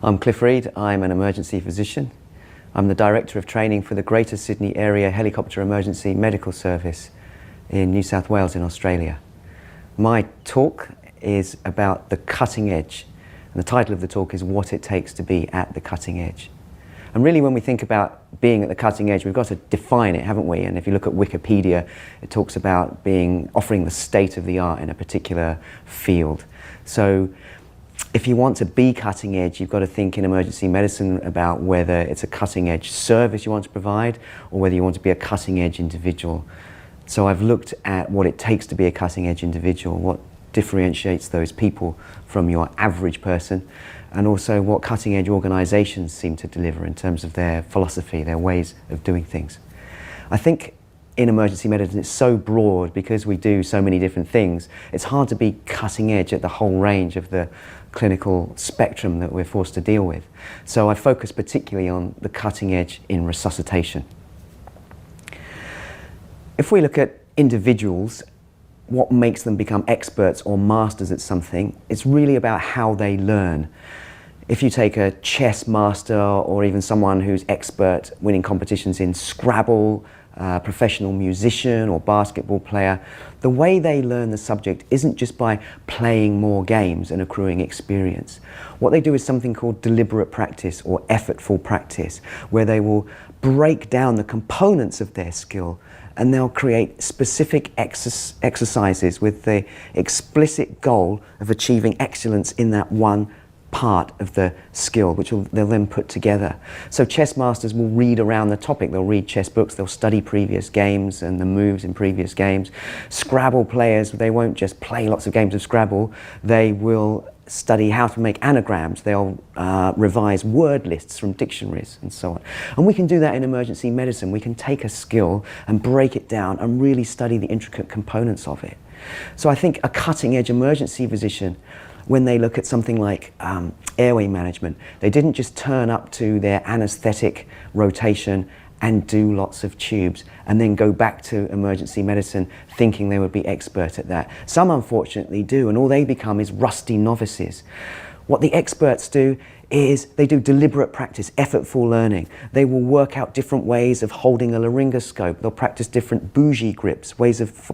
I'm Cliff Reed. I'm an emergency physician. I'm the Director of Training for the Greater Sydney Area Helicopter Emergency Medical Service in New South Wales in Australia. My talk is about the cutting edge, and the title of the talk is What It Takes to Be at the Cutting Edge. And really, when we think about being at the cutting edge, we've got to define it, haven't we? And if you look at Wikipedia, it talks about offering the state of the art in a particular field. So if you want to be cutting edge, you've got to think in emergency medicine about whether it's a cutting edge service you want to provide or whether you want to be a cutting edge individual. So I've looked at what it takes to be a cutting edge individual, what differentiates those people from your average person, and also what cutting edge organizations seem to deliver in terms of their philosophy, their ways of doing things. I think in emergency medicine it's so broad because we do so many different things. It's hard to be cutting edge at the whole range of the clinical spectrum that we're forced to deal with. So I focus particularly on the cutting edge in resuscitation. If we look at individuals, what makes them become experts or masters at something, it's really about how they learn. If you take a chess master or even someone who's expert winning competitions in Scrabble, professional musician or basketball player, the way they learn the subject isn't just by playing more games and accruing experience. What they do is something called deliberate practice or effortful practice, where they will break down the components of their skill and they'll create specific exercises with the explicit goal of achieving excellence in that one part of the skill, which they'll then put together. So chess masters will read around the topic. They'll read chess books, they'll study previous games and the moves in previous games. Scrabble players, they won't just play lots of games of Scrabble, they will study how to make anagrams, they'll revise word lists from dictionaries and so on. And we can do that in emergency medicine. We can take a skill and break it down and really study the intricate components of it. So I think a cutting edge emergency physician, when they look at something like airway management, they didn't just turn up to their anesthetic rotation and do lots of tubes and then go back to emergency medicine thinking they would be expert at that. Some unfortunately do, and all they become is rusty novices. What the experts do is they do deliberate practice, effortful learning. They will work out different ways of holding a laryngoscope. They'll practice different bougie grips, ways of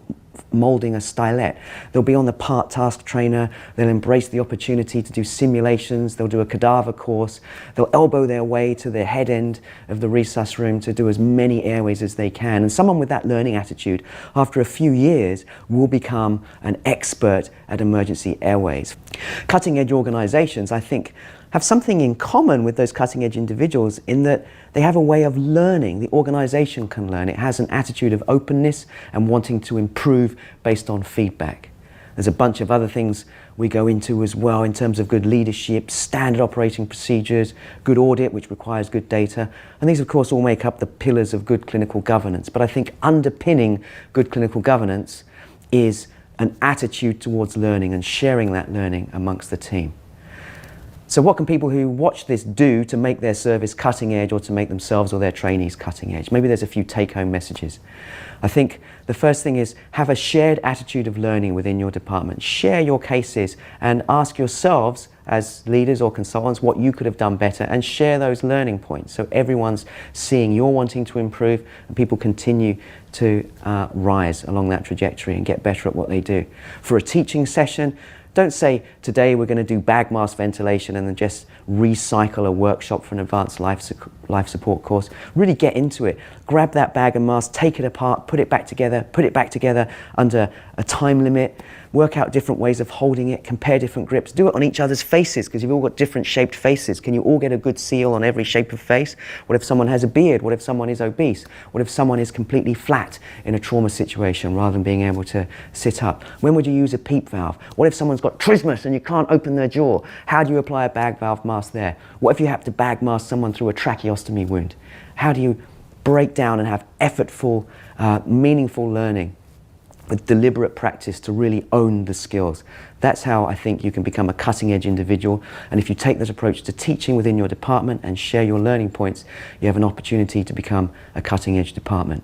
moulding a stylet. They'll be on the part task trainer. They'll embrace the opportunity to do simulations. They'll do a cadaver course. They'll elbow their way to the head end of the resus room to do as many airways as they can. And someone with that learning attitude, after a few years, will become an expert at emergency airways. Cutting edge organizations, I think, have something in common with those cutting edge individuals in that they have a way of learning. The organization can learn. It has an attitude of openness and wanting to improve based on feedback. There's a bunch of other things we go into as well in terms of good leadership, standard operating procedures, good audit, which requires good data. And these, of course, all make up the pillars of good clinical governance. But I think underpinning good clinical governance is an attitude towards learning and sharing that learning amongst the team. So what can people who watch this do to make their service cutting edge or to make themselves or their trainees cutting edge? Maybe there's a few take-home messages. I think the first thing is have a shared attitude of learning within your department. Share your cases and ask yourselves as leaders or consultants what you could have done better and share those learning points so everyone's seeing you're wanting to improve and people continue to rise along that trajectory and get better at what they do. For a teaching session, don't say, today we're going to do bag mask ventilation and then just recycle a workshop for an advanced life support course. Really get into it. Grab that bag and mask, take it apart, put it back together under a time limit. Work out different ways of holding it, compare different grips, do it on each other's faces because you've all got different shaped faces. Can you all get a good seal on every shape of face? What if someone has a beard? What if someone is obese? What if someone is completely flat in a trauma situation rather than being able to sit up? When would you use a PEEP valve? What if someone's got trismus and you can't open their jaw? How do you apply a bag valve mask there? What if you have to bag mask someone through a tracheostomy wound? How do you break down and have effortful, meaningful learning with deliberate practice to really own the skills? That's how I think you can become a cutting edge individual. And if you take that approach to teaching within your department and share your learning points, you have an opportunity to become a cutting edge department.